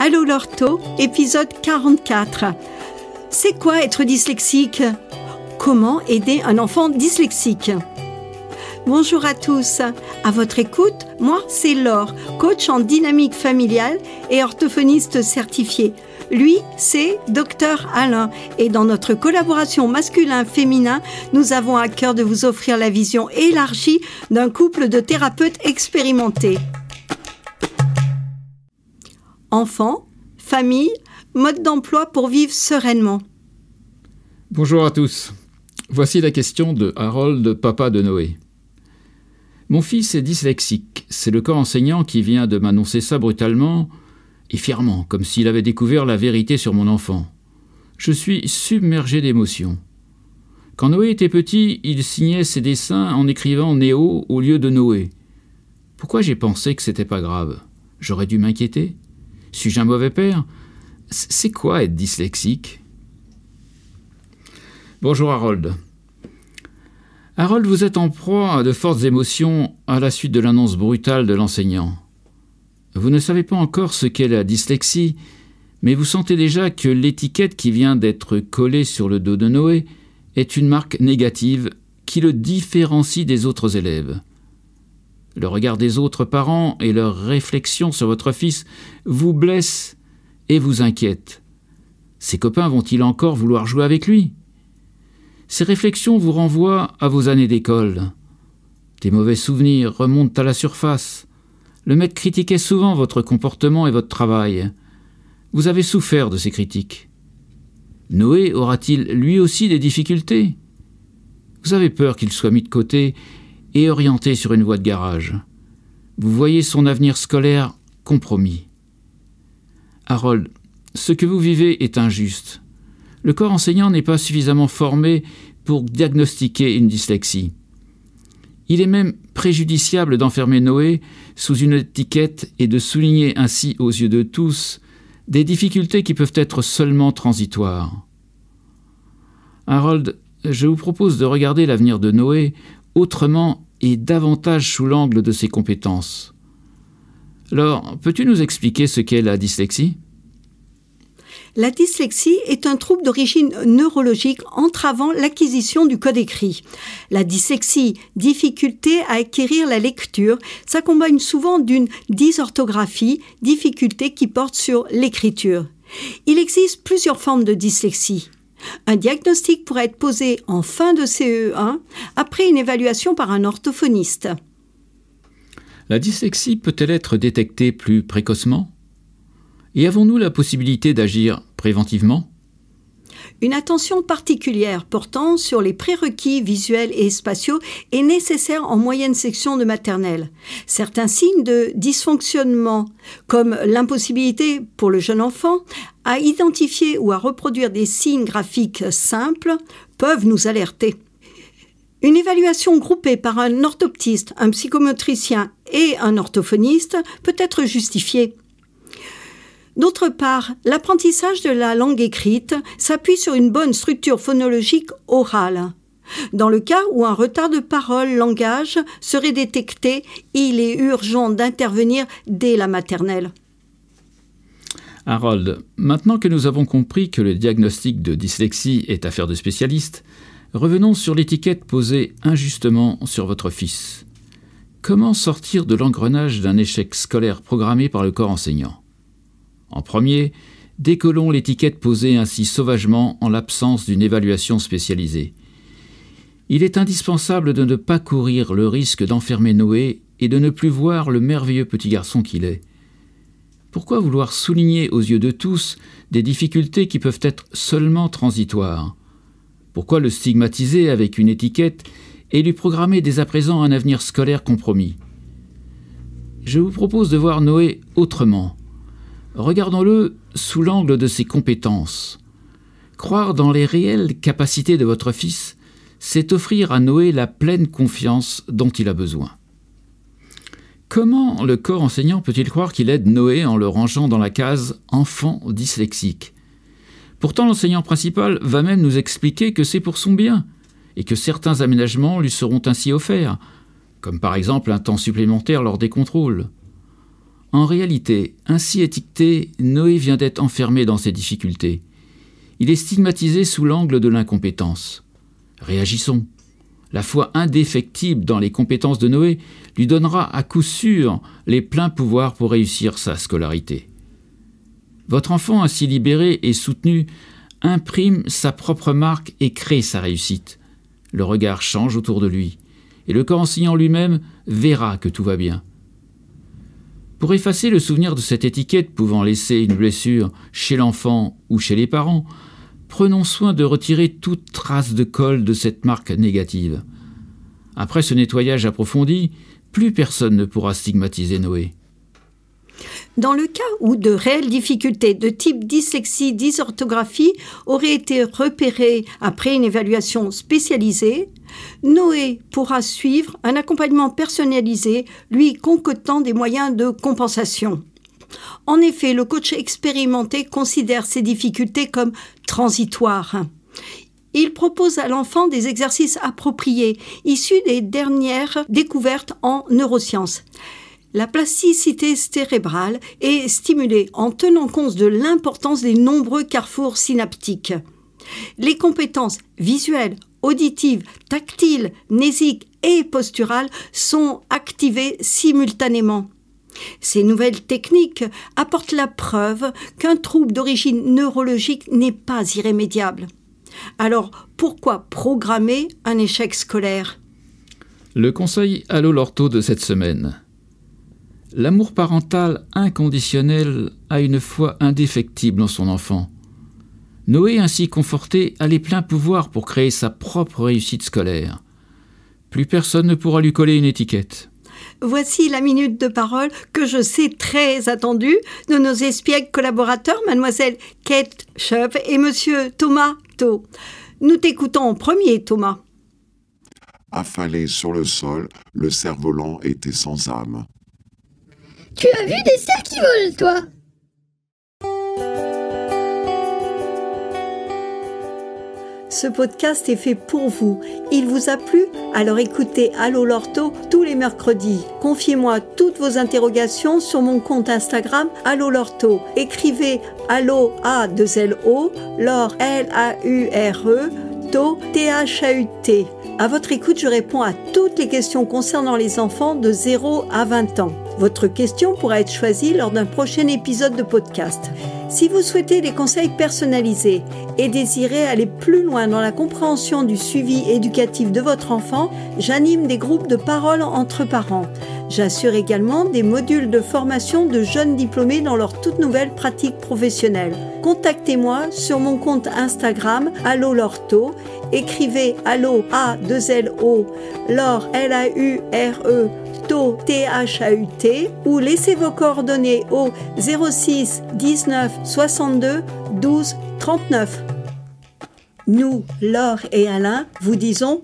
Allô l'ortho, épisode 44. C'est quoi être dyslexique? Comment aider un enfant dyslexique? Bonjour à tous, à votre écoute, moi c'est Laure, coach en dynamique familiale et orthophoniste certifié. Lui, c'est Dr Alain et dans notre collaboration masculin-féminin, nous avons à cœur de vous offrir la vision élargie d'un couple de thérapeutes expérimentés. Enfants, famille, mode d'emploi pour vivre sereinement. Bonjour à tous. Voici la question de Harold, papa de Noé. Mon fils est dyslexique. C'est le corps enseignant qui vient de m'annoncer ça brutalement et fièrement, comme s'il avait découvert la vérité sur mon enfant. Je suis submergé d'émotions. Quand Noé était petit, il signait ses dessins en écrivant Néo au lieu de Noé. Pourquoi j'ai pensé que c'était pas grave? J'aurais dû m'inquiéter? Suis-je un mauvais père? C'est quoi être dyslexique? Bonjour Harold. Harold, vous êtes en proie à de fortes émotions à la suite de l'annonce brutale de l'enseignant. Vous ne savez pas encore ce qu'est la dyslexie, mais vous sentez déjà que l'étiquette qui vient d'être collée sur le dos de Noé est une marque négative qui le différencie des autres élèves. Le regard des autres parents et leurs réflexions sur votre fils vous blessent et vous inquiètent. Ses copains vont-ils encore vouloir jouer avec lui? Ces réflexions vous renvoient à vos années d'école. Des mauvais souvenirs remontent à la surface. Le maître critiquait souvent votre comportement et votre travail. Vous avez souffert de ces critiques. Noé aura-t-il lui aussi des difficultés? Vous avez peur qu'il soit mis de côté et orienté sur une voie de garage. Vous voyez son avenir scolaire compromis. Harold, ce que vous vivez est injuste. Le corps enseignant n'est pas suffisamment formé pour diagnostiquer une dyslexie. Il est même préjudiciable d'enfermer Noé sous une étiquette et de souligner ainsi aux yeux de tous des difficultés qui peuvent être seulement transitoires. Harold, je vous propose de regarder l'avenir de Noé autrement et davantage sous l'angle de ses compétences. Alors, peux-tu nous expliquer ce qu'est la dyslexie? La dyslexie est un trouble d'origine neurologique entravant l'acquisition du code écrit. La dyslexie, difficulté à acquérir la lecture, s'accompagne souvent d'une dysorthographie, difficulté qui porte sur l'écriture. Il existe plusieurs formes de dyslexie. Un diagnostic pourrait être posé en fin de CE1 après une évaluation par un orthophoniste. La dyslexie peut-elle être détectée plus précocement? Et avons-nous la possibilité d'agir préventivement? Une attention particulière portant sur les prérequis visuels et spatiaux est nécessaire en moyenne section de maternelle. Certains signes de dysfonctionnement, comme l'impossibilité pour le jeune enfant à identifier ou à reproduire des signes graphiques simples, peuvent nous alerter. Une évaluation groupée par un orthoptiste, un psychomotricien et un orthophoniste peut être justifiée. D'autre part, l'apprentissage de la langue écrite s'appuie sur une bonne structure phonologique orale. Dans le cas où un retard de parole-langage serait détecté, il est urgent d'intervenir dès la maternelle. Harold, maintenant que nous avons compris que le diagnostic de dyslexie est affaire de spécialistes, revenons sur l'étiquette posée injustement sur votre fils. Comment sortir de l'engrenage d'un échec scolaire programmé par le corps enseignant? En premier, décollons l'étiquette posée ainsi sauvagement en l'absence d'une évaluation spécialisée. Il est indispensable de ne pas courir le risque d'enfermer Noé et de ne plus voir le merveilleux petit garçon qu'il est. Pourquoi vouloir souligner aux yeux de tous des difficultés qui peuvent être seulement transitoires? Pourquoi le stigmatiser avec une étiquette et lui programmer dès à présent un avenir scolaire compromis? Je vous propose de voir Noé autrement. Regardons-le sous l'angle de ses compétences. Croire dans les réelles capacités de votre fils, c'est offrir à Noé la pleine confiance dont il a besoin. Comment le corps enseignant peut-il croire qu'il aide Noé en le rangeant dans la case « enfant dyslexique » Pourtant, l'enseignant principal va même nous expliquer que c'est pour son bien et que certains aménagements lui seront ainsi offerts, comme par exemple un temps supplémentaire lors des contrôles. En réalité, ainsi étiqueté, Noé vient d'être enfermé dans ses difficultés. Il est stigmatisé sous l'angle de l'incompétence. Réagissons. La foi indéfectible dans les compétences de Noé lui donnera à coup sûr les pleins pouvoirs pour réussir sa scolarité. Votre enfant ainsi libéré et soutenu imprime sa propre marque et crée sa réussite. Le regard change autour de lui, et le corps enseignant lui-même verra que tout va bien. Pour effacer le souvenir de cette étiquette pouvant laisser une blessure chez l'enfant ou chez les parents, prenons soin de retirer toute trace de colle de cette marque négative. Après ce nettoyage approfondi, plus personne ne pourra stigmatiser Noé. Dans le cas où de réelles difficultés de type dyslexie, dysorthographie auraient été repérées après une évaluation spécialisée, Noé pourra suivre un accompagnement personnalisé, lui concoctant des moyens de compensation. En effet, le coach expérimenté considère ces difficultés comme transitoires. Il propose à l'enfant des exercices appropriés, issus des dernières découvertes en neurosciences. La plasticité cérébrale est stimulée en tenant compte de l'importance des nombreux carrefours synaptiques. Les compétences visuelles, auditives, tactiles, mnésiques et posturales sont activées simultanément. Ces nouvelles techniques apportent la preuve qu'un trouble d'origine neurologique n'est pas irrémédiable. Alors, pourquoi programmer un échec scolaire ? Le conseil Allo l'ortho de cette semaine. L'amour parental inconditionnel a une foi indéfectible en son enfant. Noé, ainsi conforté, a les pleins pouvoirs pour créer sa propre réussite scolaire. Plus personne ne pourra lui coller une étiquette. Voici la minute de parole que je sais très attendue de nos espiègles collaborateurs, mademoiselle Kate Schupp et monsieur Thomas Tau. Nous t'écoutons en premier, Thomas. Affalé sur le sol, le cerf-volant était sans âme. Tu as vu des cerfs qui volent, toi ? Ce podcast est fait pour vous. Il vous a plu ? Alors écoutez Allo l'ortho tous les mercredis. Confiez-moi toutes vos interrogations sur mon compte Instagram Allo l'ortho. Écrivez Allo A2LO, Laure L-A-U-R-E, Tau T-H-A-U-T. À votre écoute, je réponds à toutes les questions concernant les enfants de 0 à 20 ans. Votre question pourra être choisie lors d'un prochain épisode de podcast. Si vous souhaitez des conseils personnalisés et désirez aller plus loin dans la compréhension du suivi éducatif de votre enfant, j'anime des groupes de parole entre parents. J'assure également des modules de formation de jeunes diplômés dans leur toute nouvelle pratique professionnelle. Contactez-moi sur mon compte Instagram Allo l'ortho. Écrivez Allo A2LO, Laure L-A-U-R-E, Tau T-H-A-U-T ou laissez vos coordonnées au 06 19 62 12 39. Nous, Laure et Alain, vous disons